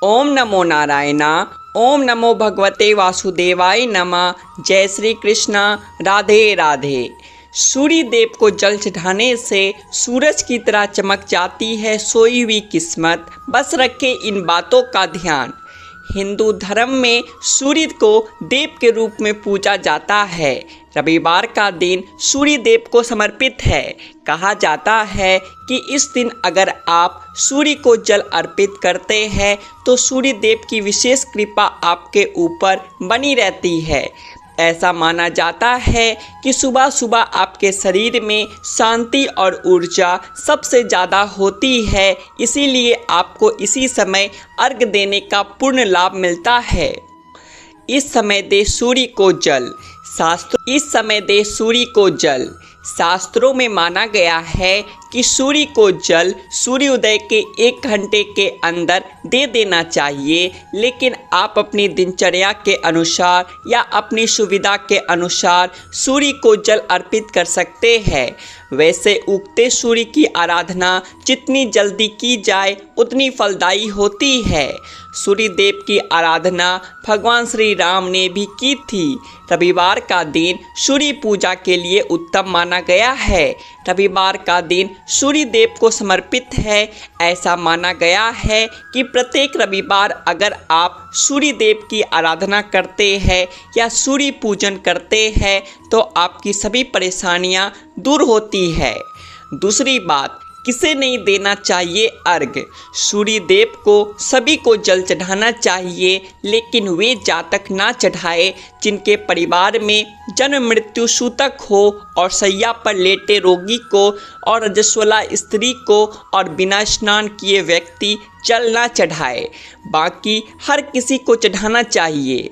ओम नमो नारायणा। ओम नमो भगवते वासुदेवाय नमः। जय श्री कृष्णा। राधे राधे। सूर्य देव को जल चढ़ाने से सूरज की तरह चमक जाती है सोई हुई किस्मत। बस रखे इन बातों का ध्यान। हिंदू धर्म में सूर्य को देव के रूप में पूजा जाता है। रविवार का दिन सूर्य देव को समर्पित है। कहा जाता है कि इस दिन अगर आप सूर्य को जल अर्पित करते हैं तो सूर्य देव की विशेष कृपा आपके ऊपर बनी रहती है। ऐसा माना जाता है कि सुबह सुबह आपके शरीर में शांति और ऊर्जा सबसे ज़्यादा होती है, इसीलिए आपको इसी समय अर्घ देने का पूर्ण लाभ मिलता है। इस समय दे सूर्य को जल। शास्त्रों में माना गया है कि सूर्य को जल सूर्योदय के 1 घंटे के अंदर दे देना चाहिए, लेकिन आप अपनी दिनचर्या के अनुसार या अपनी सुविधा के अनुसार सूर्य को जल अर्पित कर सकते हैं। वैसे उगते सूर्य की आराधना जितनी जल्दी की जाए उतनी फलदायी होती है। सूर्य देव की आराधना भगवान श्री राम ने भी की थी। रविवार का दिन सूर्य पूजा के लिए उत्तम माना गया है। रविवार का दिन सूर्य देव को समर्पित है। ऐसा माना गया है कि प्रत्येक रविवार अगर आप सूर्य देव की आराधना करते हैं या सूर्य पूजन करते हैं तो आपकी सभी परेशानियां दूर होती है। दूसरी बात, किसे नहीं देना चाहिए अर्घ। सूर्य देव को सभी को जल चढ़ाना चाहिए, लेकिन वे जातक ना चढ़ाए जिनके परिवार में जन्म मृत्यु सूतक हो और सैया पर लेटे रोगी को और रजस्वला स्त्री को और बिना स्नान किए व्यक्ति जल ना चढ़ाए। बाकी हर किसी को चढ़ाना चाहिए।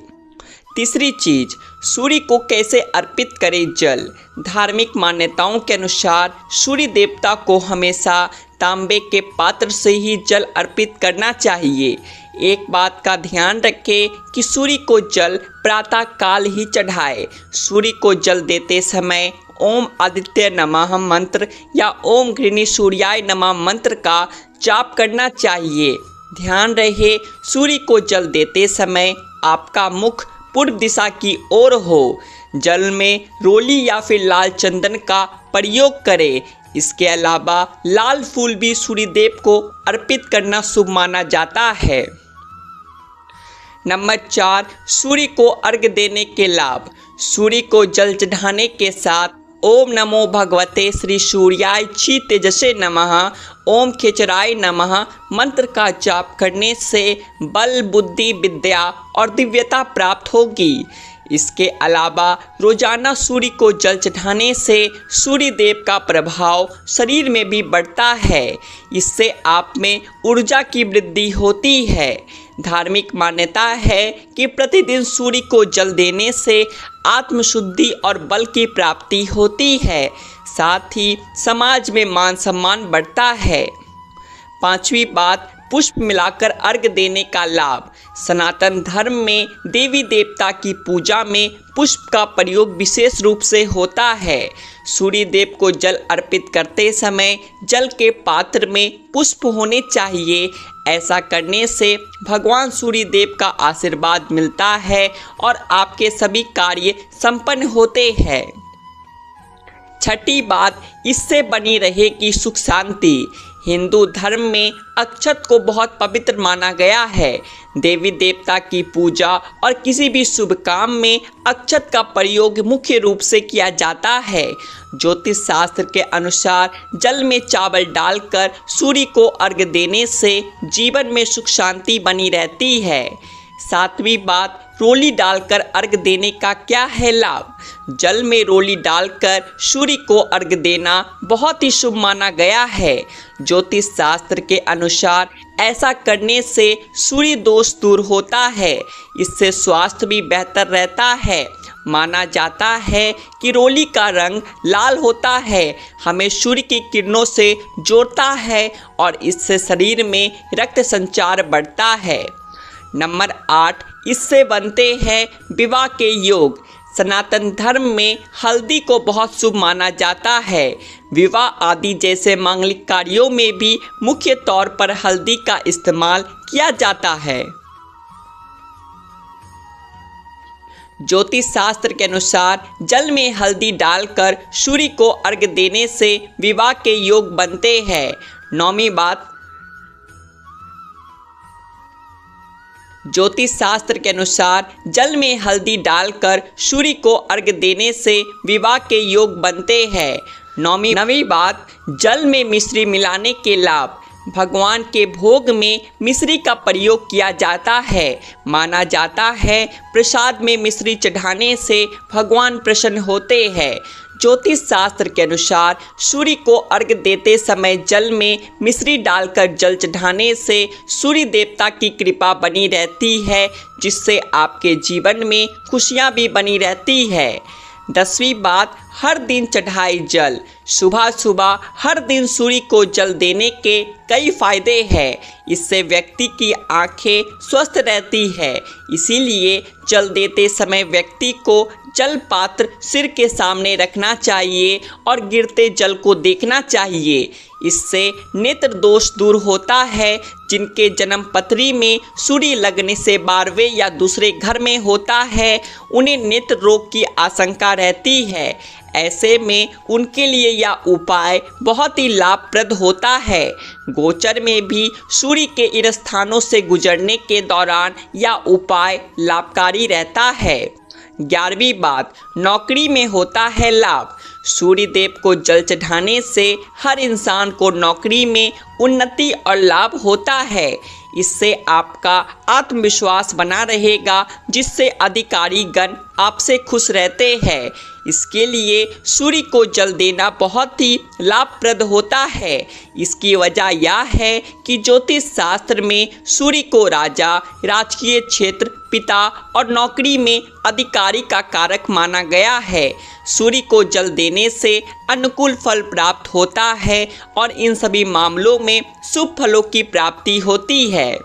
तीसरी चीज़, सूर्य को कैसे अर्पित करें जल। धार्मिक मान्यताओं के अनुसार सूर्य देवता को हमेशा तांबे के पात्र से ही जल अर्पित करना चाहिए। एक बात का ध्यान रखें कि सूर्य को जल प्रातः काल ही चढ़ाए। सूर्य को जल देते समय ओम आदित्य नमः मंत्र या ओम गृणी सूर्याय नमः मंत्र का जाप करना चाहिए। ध्यान रहे, सूर्य को जल देते समय आपका मुख पूर्व दिशा की ओर हो। जल में रोली या फिर लाल चंदन का प्रयोग करें। इसके अलावा लाल फूल भी सूर्य देव को अर्पित करना शुभ माना जाता है। नंबर 4, सूर्य को अर्घ देने के लाभ। सूर्य को जल चढ़ाने के साथ ओम नमो भगवते श्री सूर्याय छी तेजसे नमः, ओम खेचराय नमः मंत्र का जाप करने से बल, बुद्धि, विद्या और दिव्यता प्राप्त होगी। इसके अलावा रोजाना सूर्य को जल चढ़ाने से सूर्य देव का प्रभाव शरीर में भी बढ़ता है। इससे आप में ऊर्जा की वृद्धि होती है। धार्मिक मान्यता है कि प्रतिदिन सूर्य को जल देने से आत्मशुद्धि और बल की प्राप्ति होती है। साथ ही समाज में मान सम्मान बढ़ता है। 5वीं बात, पुष्प मिलाकर अर्घ देने का लाभ। सनातन धर्म में देवी देवता की पूजा में पुष्प का प्रयोग विशेष रूप से होता है। सूर्य देव को जल अर्पित करते समय जल के पात्र में पुष्प होने चाहिए। ऐसा करने से भगवान सूर्य देव का आशीर्वाद मिलता है और आपके सभी कार्य संपन्न होते हैं। 6ठी बात, इससे बनी रहेगी सुख शांति। हिंदू धर्म में अक्षत को बहुत पवित्र माना गया है। देवी देवता की पूजा और किसी भी शुभ काम में अक्षत का प्रयोग मुख्य रूप से किया जाता है। ज्योतिष शास्त्र के अनुसार जल में चावल डालकर सूर्य को अर्घ देने से जीवन में सुख शांति बनी रहती है। 7वीं बात, रोली डालकर अर्घ देने का क्या है लाभ। जल में रोली डालकर सूर्य को अर्घ देना बहुत ही शुभ माना गया है। ज्योतिष शास्त्र के अनुसार ऐसा करने से सूर्य दोष दूर होता है। इससे स्वास्थ्य भी बेहतर रहता है। माना जाता है कि रोली का रंग लाल होता है, हमें सूर्य की किरणों से जोड़ता है और इससे शरीर में रक्त संचार बढ़ता है। नंबर 8, इससे बनते हैं विवाह के योग। सनातन धर्म में हल्दी को बहुत शुभ माना जाता है। विवाह आदि जैसे मांगलिक कार्यों में भी मुख्य तौर पर हल्दी का इस्तेमाल किया जाता है। ज्योतिष शास्त्र के अनुसार जल में हल्दी डालकर सूर्य को अर्घ्य देने से विवाह के योग बनते हैं। नौवीं बात, ज्योतिष शास्त्र के अनुसार जल में हल्दी डालकर सूर्य को अर्घ्य देने से विवाह के योग बनते हैं। नवीं बात, जल में मिश्री मिलाने के लाभ। भगवान के भोग में मिश्री का प्रयोग किया जाता है। माना जाता है प्रसाद में मिश्री चढ़ाने से भगवान प्रसन्न होते हैं। ज्योतिष शास्त्र के अनुसार सूर्य को अर्घ्य देते समय जल में मिश्री डालकर जल चढ़ाने से सूर्य देवता की कृपा बनी रहती है, जिससे आपके जीवन में खुशियां भी बनी रहती है। 10वीं बात, हर दिन चढ़ाए जल। सुबह सुबह हर दिन सूर्य को जल देने के कई फायदे हैं। इससे व्यक्ति की आंखें स्वस्थ रहती है। इसीलिए जल देते समय व्यक्ति को जल पात्र सिर के सामने रखना चाहिए और गिरते जल को देखना चाहिए। इससे नेत्र दोष दूर होता है। जिनके जन्म पत्री में सूर्य लगने से 12वें या दूसरे घर में होता है, उन्हें नेत्र रोग की आशंका रहती है। ऐसे में उनके लिए यह उपाय बहुत ही लाभप्रद होता है। गोचर में भी सूर्य के इन स्थानों से गुजरने के दौरान यह उपाय लाभकारी रहता है। 11वीं बात, नौकरी में होता है लाभ। सूर्य देव को जल चढ़ाने से हर इंसान को नौकरी में उन्नति और लाभ होता है। इससे आपका आत्मविश्वास बना रहेगा, जिससे अधिकारी गण आपसे खुश रहते हैं। इसके लिए सूर्य को जल देना बहुत ही लाभप्रद होता है। इसकी वजह यह है कि ज्योतिष शास्त्र में सूर्य को राजा, राजकीय क्षेत्र, पिता और नौकरी में अधिकारी का कारक माना गया है। सूर्य को जल देने से अनुकूल फल प्राप्त होता है और इन सभी मामलों में शुभ फलों की प्राप्ति होती है।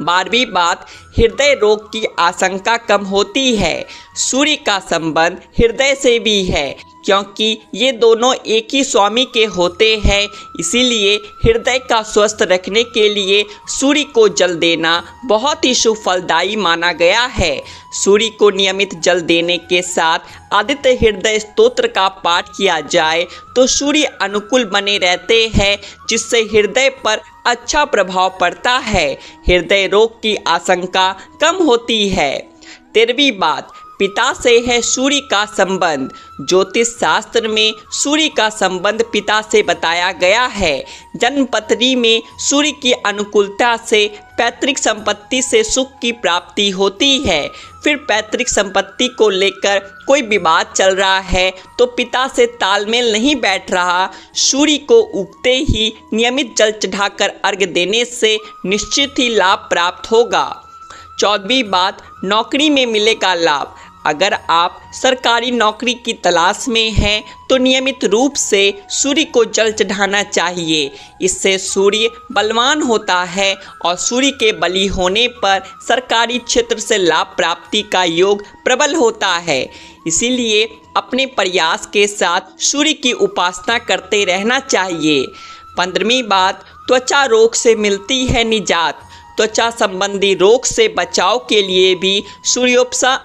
12वीं बात, हृदय रोग की आशंका कम होती है। सूर्य का संबंध हृदय से भी है, क्योंकि ये दोनों एक ही स्वामी के होते हैं। इसीलिए हृदय का स्वस्थ रखने के लिए सूर्य को जल देना बहुत ही शुभ फलदायी माना गया है। सूर्य को नियमित जल देने के साथ आदित्य हृदय स्तोत्र का पाठ किया जाए तो सूर्य अनुकूल बने रहते हैं, जिससे हृदय पर अच्छा प्रभाव पड़ता है। हृदय रोग की आशंका कम होती है। 13वीं बात, पिता से है सूर्य का संबंध। ज्योतिष शास्त्र में सूर्य का संबंध पिता से बताया गया है। जन्मपत्री में सूर्य की अनुकूलता से पैतृक संपत्ति से सुख की प्राप्ति होती है। फिर पैतृक संपत्ति को लेकर कोई विवाद चल रहा है तो पिता से तालमेल नहीं बैठ रहा, सूर्य को उगते ही नियमित जल चढ़ाकर अर्घ्य देने से निश्चित ही लाभ प्राप्त होगा। 14वीं बात, नौकरी में मिलेगा लाभ। अगर आप सरकारी नौकरी की तलाश में हैं तो नियमित रूप से सूर्य को जल चढ़ाना चाहिए। इससे सूर्य बलवान होता है और सूर्य के बली होने पर सरकारी क्षेत्र से लाभ प्राप्ति का योग प्रबल होता है। इसीलिए अपने प्रयास के साथ सूर्य की उपासना करते रहना चाहिए। 15वीं बात, त्वचा रोग से मिलती है निजात। त्वचा संबंधी रोग से बचाव के लिए भी सूर्योपासना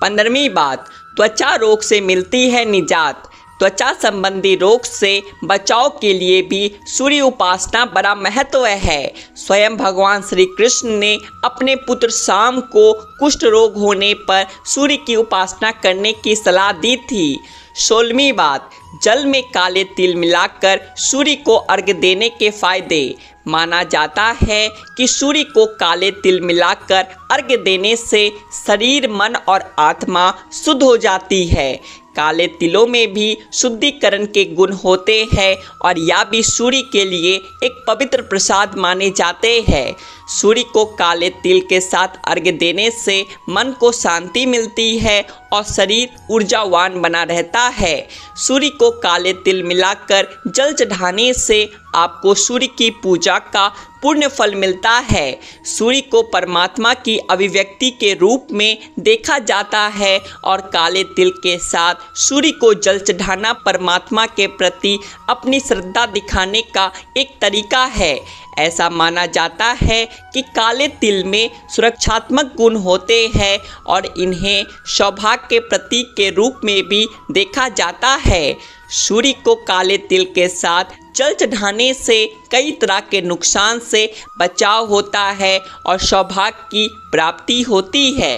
15वीं बात, त्वचा रोग से मिलती है निजात। त्वचा संबंधी रोग से बचाव के लिए भी सूर्य उपासना बड़ा महत्व है। स्वयं भगवान श्री कृष्ण ने अपने पुत्र शाम को कुष्ठ रोग होने पर सूर्य की उपासना करने की सलाह दी थी। 16वीं बात, जल में काले तिल मिलाकर सूर्य को अर्घ्य देने के फायदे। माना जाता है कि सूर्य को काले तिल मिलाकर अर्घ्य देने से शरीर, मन और आत्मा शुद्ध हो जाती है। काले तिलों में भी शुद्धिकरण के गुण होते हैं और यह भी सूर्य के लिए एक पवित्र प्रसाद माने जाते हैं। सूर्य को काले तिल के साथ अर्घ्य देने से मन को शांति मिलती है और शरीर ऊर्जावान बना रहता है। सूर्य को काले तिल मिलाकर जल चढ़ाने से आपको सूर्य की पूजा का पुण्य फल मिलता है। सूर्य को परमात्मा की अभिव्यक्ति के रूप में देखा जाता है और काले तिल के साथ सूर्य को जल चढ़ाना परमात्मा के प्रति अपनी श्रद्धा दिखाने का एक तरीका है। ऐसा माना जाता है कि काले तिल में सुरक्षात्मक गुण होते हैं और इन्हें सौभाग्य के प्रतीक के रूप में भी देखा जाता है। सूर्य को काले तिल के साथ जल चढ़ाने से कई तरह के नुकसान से बचाव होता है और सौभाग्य की प्राप्ति होती है।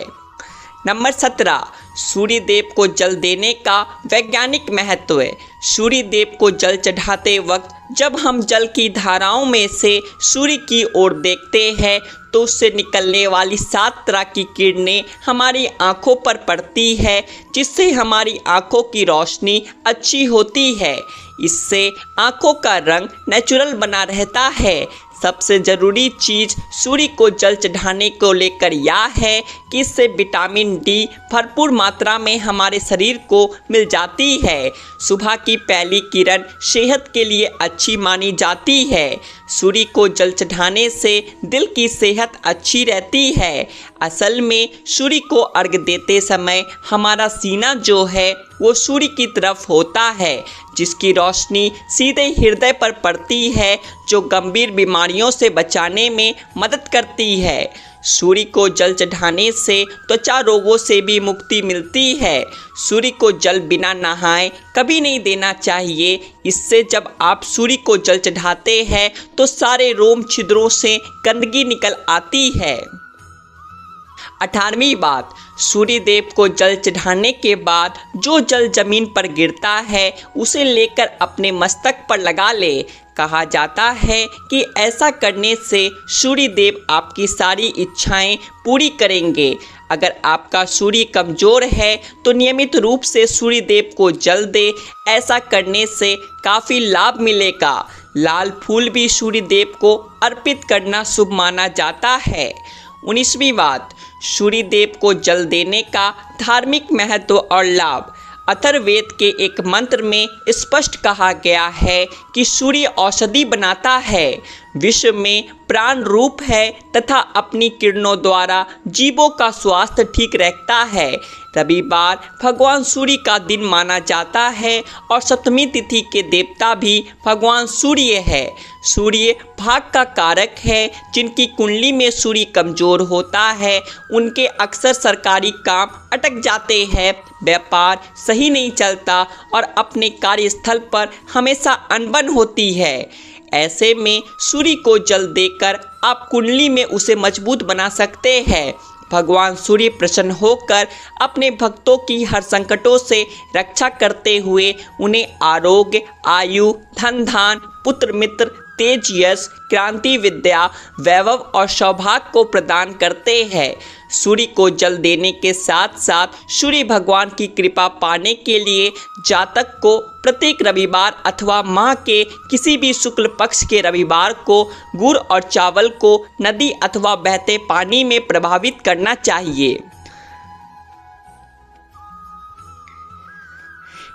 नंबर 17, सूर्य देव को जल देने का वैज्ञानिक महत्व है। सूर्य देव को जल चढ़ाते वक्त जब हम जल की धाराओं में से सूर्य की ओर देखते हैं तो उससे निकलने वाली 7 तरह की किरणें हमारी आँखों पर पड़ती है, जिससे हमारी आँखों की रोशनी अच्छी होती है। इससे आँखों का रंग नेचुरल बना रहता है। सबसे ज़रूरी चीज़ सूर्य को जल चढ़ाने को लेकर यह है कि इससे विटामिन डी भरपूर मात्रा में हमारे शरीर को मिल जाती है। सुबह की पहली किरण सेहत के लिए अच्छी मानी जाती है। सूर्य को जल चढ़ाने से दिल की सेहत अच्छी रहती है। असल में सूर्य को अर्घ्य देते समय हमारा सीना जो है वो सूर्य की तरफ होता है, जिसकी रोशनी सीधे हृदय पर पड़ती है, जो गंभीर बीमारियों से बचाने में मदद करती है। सूर्य को जल चढ़ाने से त्वचा रोगों से भी मुक्ति मिलती है। सूर्य को जल बिना नहाए कभी नहीं देना चाहिए। इससे जब आप सूर्य को जल चढ़ाते हैं तो सारे रोम छिद्रों से गंदगी निकल आती है। 18वीं बात, सूर्य देव को जल चढ़ाने के बाद जो जल जमीन पर गिरता है उसे लेकर अपने मस्तक पर लगा ले। कहा जाता है कि ऐसा करने से सूर्य देव आपकी सारी इच्छाएं पूरी करेंगे। अगर आपका सूर्य कमज़ोर है तो नियमित रूप से सूर्य देव को जल दे। ऐसा करने से काफ़ी लाभ मिलेगा। लाल फूल भी सूर्य देव को अर्पित करना शुभ माना जाता है। 19वीं बात, सूर्य देव को जल देने का धार्मिक महत्व और लाभ। अथर्ववेद के एक मंत्र में स्पष्ट कहा गया है कि सूर्य औषधि बनाता है, विश्व में प्राण रूप है तथा अपनी किरणों द्वारा जीवों का स्वास्थ्य ठीक रखता है। रविवार भगवान सूर्य का दिन माना जाता है और सप्तमी तिथि के देवता भी भगवान सूर्य है। सूर्य भाग का कारक है। जिनकी कुंडली में सूर्य कमज़ोर होता है उनके अक्सर सरकारी काम अटक जाते हैं, व्यापार सही नहीं चलता और अपने कार्यस्थल पर हमेशा अनबन होती है। ऐसे में सूर्य को जल देकर आप कुंडली में उसे मजबूत बना सकते हैं। भगवान सूर्य प्रसन्न होकर अपने भक्तों की हर संकटों से रक्षा करते हुए उन्हें आरोग्य, आयु, धन धान, पुत्र मित्र, तेज यश, क्रांति विद्या, वैभव और सौभाग्य को प्रदान करते हैं। सूर्य को जल देने के साथ साथ सूर्य भगवान की कृपा पाने के लिए जातक को प्रत्येक रविवार अथवा माह के किसी भी शुक्ल पक्ष के रविवार को गुड़ और चावल को नदी अथवा बहते पानी में प्रभावित करना चाहिए।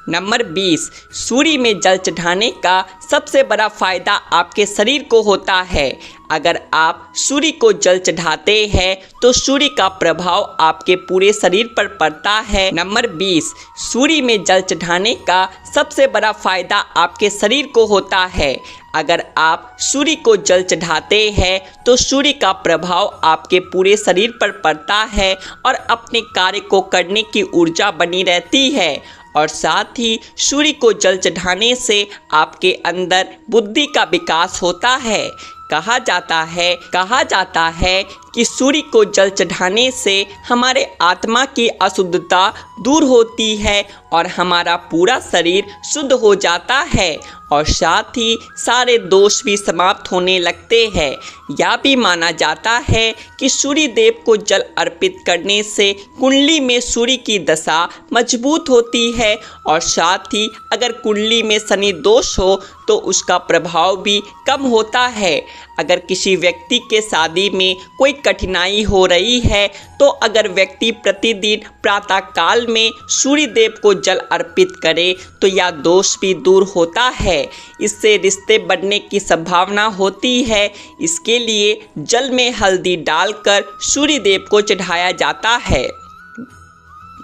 नंबर 20, सूर्य में जल चढ़ाने का सबसे बड़ा फायदा आपके शरीर को होता है। अगर आप सूर्य को जल चढ़ाते हैं तो सूर्य का प्रभाव आपके पूरे शरीर पर पड़ता है। नंबर 20, सूर्य में जल चढ़ाने का सबसे बड़ा फायदा आपके शरीर को होता है। अगर आप सूर्य को जल चढ़ाते हैं तो सूर्य का प्रभाव आपके पूरे शरीर पर पड़ता है और अपने कार्य को करने की ऊर्जा बनी रहती है। और साथ ही सूर्य को जल चढ़ाने से आपके अंदर बुद्धि का विकास होता है। कहा जाता है कि सूर्य को जल चढ़ाने से हमारे आत्मा की अशुद्धता दूर होती है और हमारा पूरा शरीर शुद्ध हो जाता है और साथ ही सारे दोष भी समाप्त होने लगते हैं। यह भी माना जाता है कि सूर्य देव को जल अर्पित करने से कुंडली में सूर्य की दशा मजबूत होती है और साथ ही अगर कुंडली में शनि दोष हो तो उसका प्रभाव भी कम होता है। अगर किसी व्यक्ति के शादी में कोई कठिनाई हो रही है तो अगर व्यक्ति प्रतिदिन प्रातःकाल में सूर्य देव को जल अर्पित करे तो यह दोष भी दूर होता है। इससे रिश्ते बढ़ने की संभावना होती है। इसके लिए जल में हल्दी डालकर सूर्य देव को चढ़ाया जाता है।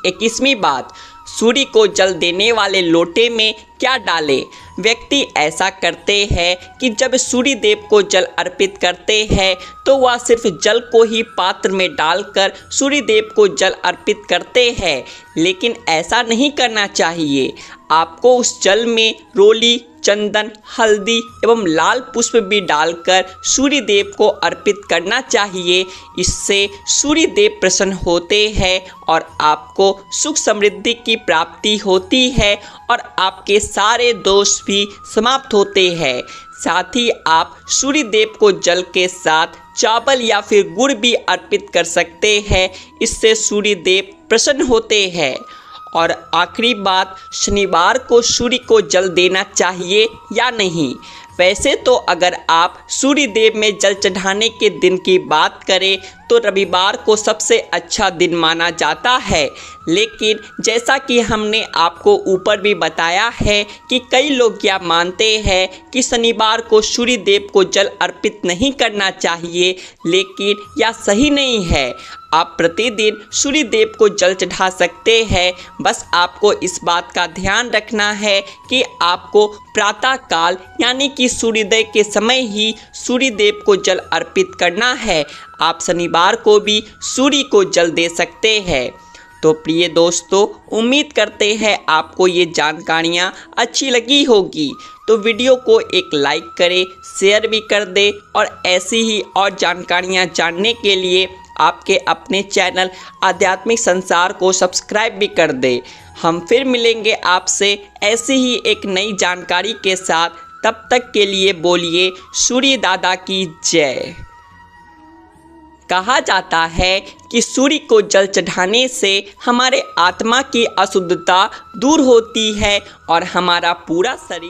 21वीं बात, सूर्य को जल देने वाले लोटे में क्या डालें। व्यक्ति ऐसा करते हैं कि जब सूर्य देव को जल अर्पित करते हैं तो वह सिर्फ जल को ही पात्र में डालकर सूर्य देव को जल अर्पित करते हैं, लेकिन ऐसा नहीं करना चाहिए। आपको उस जल में रोली, चंदन, हल्दी एवं लाल पुष्प भी डालकर सूर्य देव को अर्पित करना चाहिए। इससे सूर्य देव प्रसन्न होते हैं और आपको सुख समृद्धि की प्राप्ति होती है और आपके सारे दोष भी समाप्त होते हैं। साथ ही आप सूर्य देव को जल के साथ चावल या फिर गुड़ भी अर्पित कर सकते हैं। इससे सूर्य देव प्रसन्न होते हैं। और आखिरी बात, शनिवार को सूर्य को जल देना चाहिए या नहीं। वैसे तो अगर आप सूर्य देव में जल चढ़ाने के दिन की बात करें तो रविवार को सबसे अच्छा दिन माना जाता है, लेकिन जैसा कि हमने आपको ऊपर भी बताया है कि कई लोग यह मानते हैं कि शनिवार को सूर्य देव को जल अर्पित नहीं करना चाहिए, लेकिन यह सही नहीं है। आप प्रतिदिन सूर्य देव को जल चढ़ा सकते हैं। बस आपको इस बात का ध्यान रखना है कि आपको प्रातःकाल यानी कि सूर्योदय के समय ही सूर्य देव को जल अर्पित करना है। आप शनिवार को भी सूर्य को जल दे सकते हैं। तो प्रिय दोस्तों, उम्मीद करते हैं आपको ये जानकारियाँ अच्छी लगी होगी। तो वीडियो को एक लाइक करें, शेयर भी कर दें और ऐसी ही और जानकारियाँ जानने के लिए आपके अपने चैनल आध्यात्मिक संसार को सब्सक्राइब भी कर दें। हम फिर मिलेंगे आपसे ऐसी ही एक नई जानकारी के साथ। तब तक के लिए बोलिए सूर्य दादा की जय। कहा जाता है कि सूर्य को जल चढ़ाने से हमारे आत्मा की अशुद्धता दूर होती है और हमारा पूरा शरीर